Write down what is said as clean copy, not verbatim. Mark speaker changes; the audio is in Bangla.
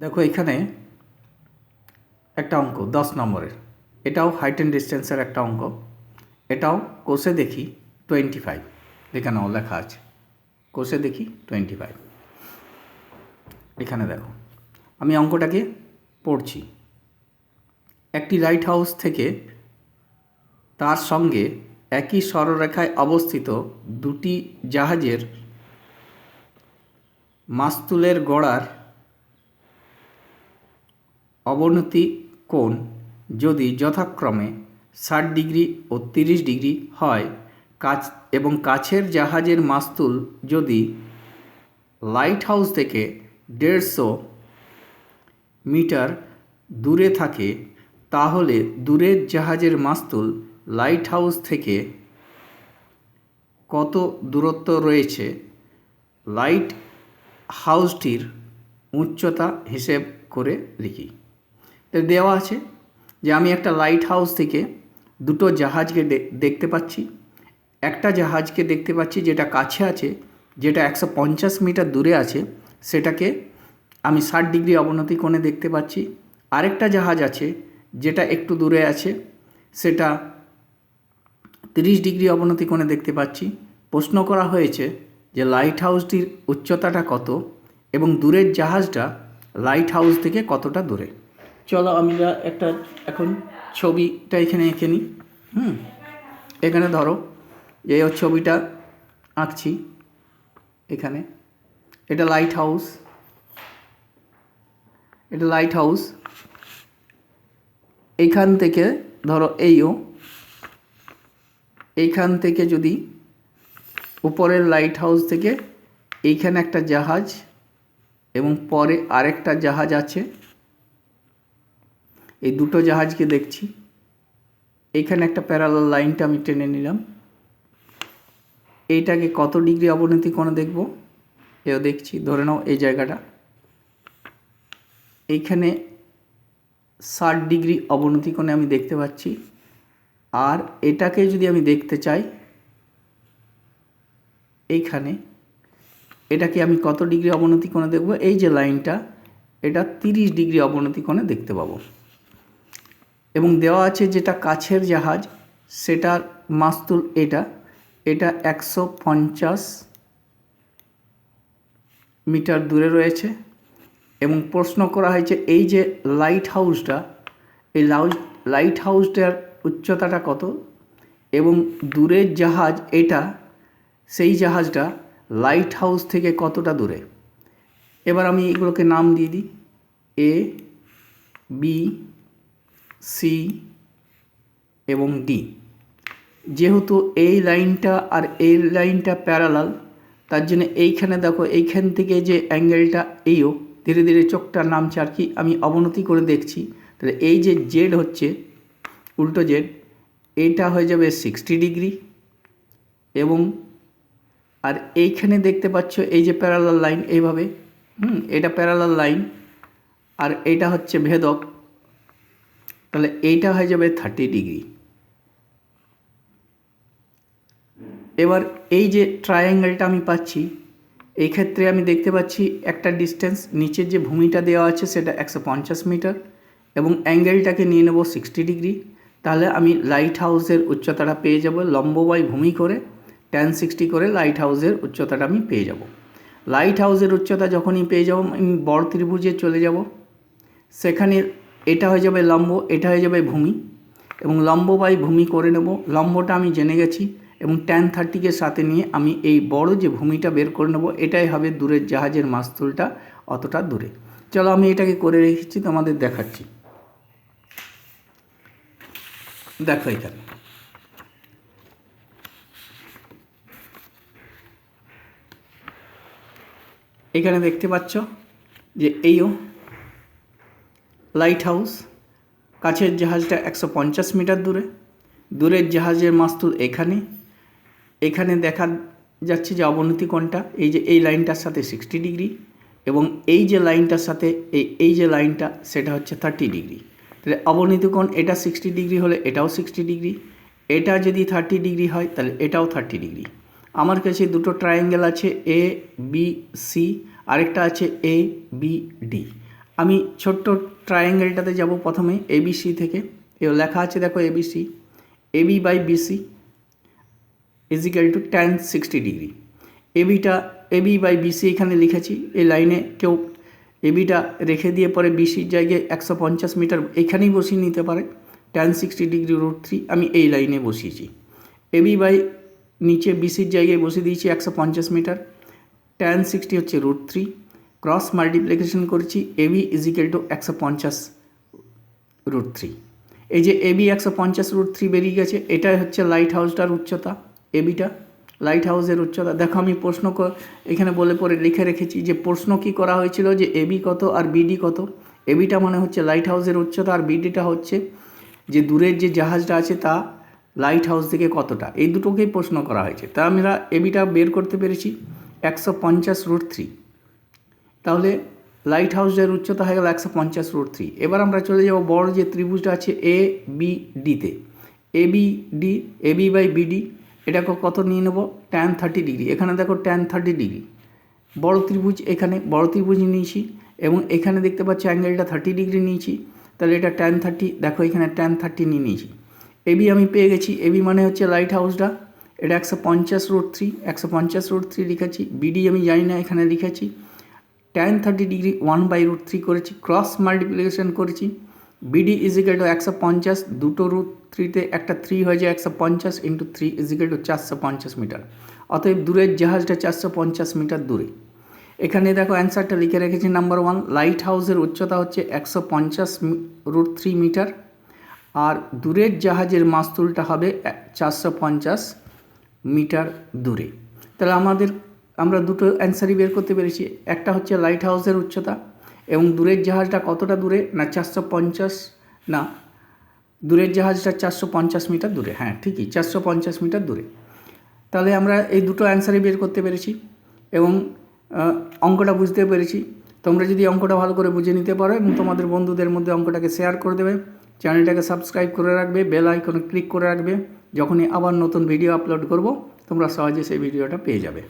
Speaker 1: দেখো এখানে একটা অঙ্ক 10 নম্বরের, এটাও হাইট অ্যান্ড ডিস্টেন্সের একটা অঙ্ক। এটাও কোষে দেখি 25, দেখে নাও লেখা আছে কোষে দেখি 25। এখানে দেখো আমি অঙ্কটাকে পড়ছি। একটি লাইট হাউস থেকে তার সঙ্গে একই সরলরেখায় অবস্থিত দুটি জাহাজের মাস্তুলের গোড়ার অবনতি কোণ যদি যথাক্রমে 60 ডিগ্রি ও 30 ডিগ্রি হয় এবং কাছের জাহাজের মাস্তুল যদি লাইট হাউস থেকে 150 মিটার দূরে থাকে, তাহলে দূরের জাহাজের মাস্তুল লাইট হাউস থেকে কত দূরত্ব রয়েছে লাইট হাউসটির উচ্চতা হিসেব করে লিখি। তো দেওয়া আছে যে আমি একটা লাইট হাউস থেকে দুটো জাহাজকে দেখতে পাচ্ছি। একটা জাহাজকে দেখতে পাচ্ছি যেটা কাছে আছে, যেটা 150 মিটার দূরে আছে, সেটাকে আমি 60 ডিগ্রি অবনতি কোণে দেখতে পাচ্ছি। আরেকটা জাহাজ আছে যেটা একটু দূরে আছে, সেটা 30 ডিগ্রি অবনতি কোণে দেখতে পাচ্ছি। প্রশ্ন করা হয়েছে যে লাইট হাউসটির উচ্চতাটা কত এবং দূরের জাহাজটা লাইট হাউস থেকে কতটা দূরে। চলো আমরা একটা এখন ছবিটা এখানে এঁকে নিই। এখানে ধরো এই ছবিটা আঁকছি। এখানে এটা লাইট হাউস, এটা লাইট হাউস। এইখান থেকে ধরো এইখান থেকে যদি উপরের লাইট হাউস থেকে এইখানে একটা জাহাজ এবং পরে আরেকটা জাহাজ আছে, এই দুটো জাহাজকে দেখছি। এইখানে একটা প্যারালাল লাইনটা আমি টেনে নিলাম। এইটাকে কত ডিগ্রি অবনতি কোণে দেখব, এও দেখছি। ধরে নাও এই জায়গাটা, এইখানে 60 ডিগ্রি অবনতি কোণে আমি দেখতে পাচ্ছি। আর এটাকে যদি আমি দেখতে চাই, এইখানে এটাকে আমি কত ডিগ্রি অবনতি কোণে দেখব, এই যে লাইনটা, এটা 30 ডিগ্রি অবনতি কোণে দেখতে পাবো। এবং দেওয়া আছে যেটা কাছের জাহাজ সেটার মাস্তুল এটা 150 মিটার দূরে রয়েছে। এবং প্রশ্ন করা হয়েছে এই যে লাইট হাউসটা, এই লাইট হাউসটার উচ্চতাটা কত এবং দূরের জাহাজ এটা, সেই জাহাজটা লাইট হাউস থেকে কতটা দূরে। এবার আমি এগুলোকে নাম দিয়ে দিই, এ, বি, সি এবং ডি। যেহেতু এই লাইনটা আর এই লাইনটা প্যারালাল, তার জন্য এইখানে দেখো এইখান থেকে যে অ্যাঙ্গেলটা এইও ধীরে ধীরে চোখটার নামছে আর কি, আমি অবনতি করে দেখছি। তাহলে এই যে জেড হচ্ছে উল্টো জেড, এইটা হয়ে যাবে 60 ডিগ্রি। এবং আর এইখানে দেখতে পাচ্ছ এই যে প্যারালাল লাইন, এইভাবে এটা প্যারালাল লাইন আর এটা হচ্ছে ভেদক, তাহলে এইটা হয়ে যাবে 30 ডিগ্রি। এবার এই যে ট্রায়াঙ্গেলটা আমি পাচ্ছি, এই ক্ষেত্রে আমি দেখতে পাচ্ছি একটা ডিস্টেন্স, নিচের যে ভূমিটা দেওয়া আছে সেটা 150 মিটার এবং অ্যাঙ্গেলটাকে নিয়ে নেব 60 ডিগ্রি। তাহলে আমি লাইট হাউসের উচ্চতাটা পেয়ে যাব লম্ব বাই ভূমি করে tan 60 করে লাইট হাউসের উচ্চতাটা আমি পেয়ে যাব। লাইট হাউসের উচ্চতা যখনই পেয়ে যাব, আমি বড় ত্রিভুজে চলে যাব। সেখানে এটা হয়ে যাবে লম্ব, এটা হয়ে যাবে ভূমি এবং লম্ব বাই ভূমি করে নেব। লম্বটা আমি জেনে গেছি এবং tan 30কে সাথে নিয়ে আমি এই বড় যে ভূমিটা বের করে নেব। এটাই হবে দূরের জাহাজের মাস্তুলটা অতটা দূরে। চলো আমি এটাকে করে রেখেছি, তোমাদের দেখাচ্ছি। দেখো এখানে দেখতে পাচ্ছ যে এইও লাইট হাউস, কাছের জাহাজটা 150 মিটার দূরে, দূরের জাহাজের মাস্তুল এখানে দেখা যাচ্ছে যে অবনতি কোণটা এই যে এই লাইনটার সাথে 60 ডিগ্রি এবং এই যে লাইনটার সাথে এই যে লাইনটা সেটা হচ্ছে 30 ডিগ্রি। তাহলে অবনতি কোণ এটা 60 ডিগ্রি হলে এটাও 60 ডিগ্রি, এটা যদি 30 ডিগ্রি হয় তাহলে এটাও 30 ডিগ্রি। আমার কাছে দুটো ট্রায়াঙ্গেল আছে, এ বি সি, আরেকটা আছে এ বি ডি। আমি ছোট্ট ট্রায়াঙ্গেলটাতে যাব প্রথমে এবিসি থেকে। লেখা আছে দেখো ABC, AB by BC is equal to tan 60 degree. AB by BC এখানে লিখেছি। এই লাইনে কেউ এবিটা রেখে দিয়ে পরে বিসির জায়গায় 150 মিটার এখানেই বসিয়ে নিতে পারে। tan 60 ডিগ্রি √3 আমি এই লাইনে বসিয়েছি। এবি বাই নিচে বিসির জায়গায় বসিয়ে দিয়েছি 150 মিটার। tan 60 হচ্ছে √3, ক্রস মাল্টিপ্লিকেশন করছি, এবি ইজিক্যাল টু 150 √3। এই যে এবি 150 √3 বেরিয়ে গেছে, এটাই হচ্ছে লাইট হাউসটার উচ্চতা। এবিটা লাইট হাউসের উচ্চতা। দেখো আমি প্রশ্ন এখানে বলে পরে লিখে রেখেছি যে প্রশ্ন কি করা হয়েছিল যে এবি কত আর বিডি কত। এবিটা মানে হচ্ছে লাইট হাউসের উচ্চতা, আর বিডিটা হচ্ছে যে দূরের যে জাহাজটা আছে তা লাইট হাউস থেকে কতটা, এই দুটোকেই প্রশ্ন করা হয়েছে। তা আমরা এবিটা বের করতে পেরেছি 150 √3। তাহলে লাইট হাউসের উচ্চতা হয়ে গেল 150 √3। এবার আমরা চলে যাব বড় যে ত্রিভুজটা আছে এ বি ডিতে। এবি বাই বিডি এটাকে কত নিয়ে নেব, tan 30 ডিগ্রি। এখানে দেখো tan 30 ডিগ্রি, বড় ত্রিভুজ, এখানে বড় ত্রিভুজ নিয়েছি এবং এখানে দেখতে পাচ্ছি অ্যাঙ্গেলটা 30 ডিগ্রি নিয়েছি। তাহলে এটা tan 30, দেখো এখানে tan 30 নিয়ে নিয়েছি। এবি আমি পেয়ে গেছি, এবি মানে হচ্ছে লাইট হাউসটা, এটা 150 √3, 150 √3 লিখেছি। বিডি আমি জানি না, এখানে লিখেছি tan 30 ডিগ্রি 1/√3 করেছি, ক্রস মাল্টিপ্লিকেশন করেছি। বিডি ইজিক্যাল টু 150, দুটো √3তে একটা 3 হয়ে যায়, 150 × 3 ইজিক্যাল টু 450 মিটার। অতএব দূরের জাহাজটা 450 মিটার দূরে। এখানে দেখো অ্যান্সারটা লিখে রেখেছি। নাম্বার 1, লাইট হাউসের উচ্চতা হচ্ছে 150 √3 মিটার, আর দূরের জাহাজের মাস্তুলটা হবে 450 মিটার দূরে। তাহলে আমরা দুটো অ্যান্সারই বের করতে পেরেছি। একটা হচ্ছে লাইট হাউসের উচ্চতা এবং দূরের জাহাজটা কতটা দূরে, না 450, না দূরের জাহাজটা 450 মিটার দূরে। হ্যাঁ ঠিকই, 450 মিটার দূরে। তাহলে আমরা এই দুটো অ্যান্সারই বের করতে পেরেছি এবং অঙ্কটা বুঝতে পেরেছি। তোমরা যদি অঙ্কটা ভালো করে বুঝে নিতে পারো এবং তোমাদের বন্ধুদের মধ্যে অঙ্কটাকে শেয়ার করে দেবে, চ্যানেলটাকে সাবস্ক্রাইব করে রাখবে, বেল আইকনে ক্লিক করে রাখবে, যখনই আবার নতুন ভিডিও আপলোড করব তোমরা সহজে সেই ভিডিওটা পেয়ে যাবে।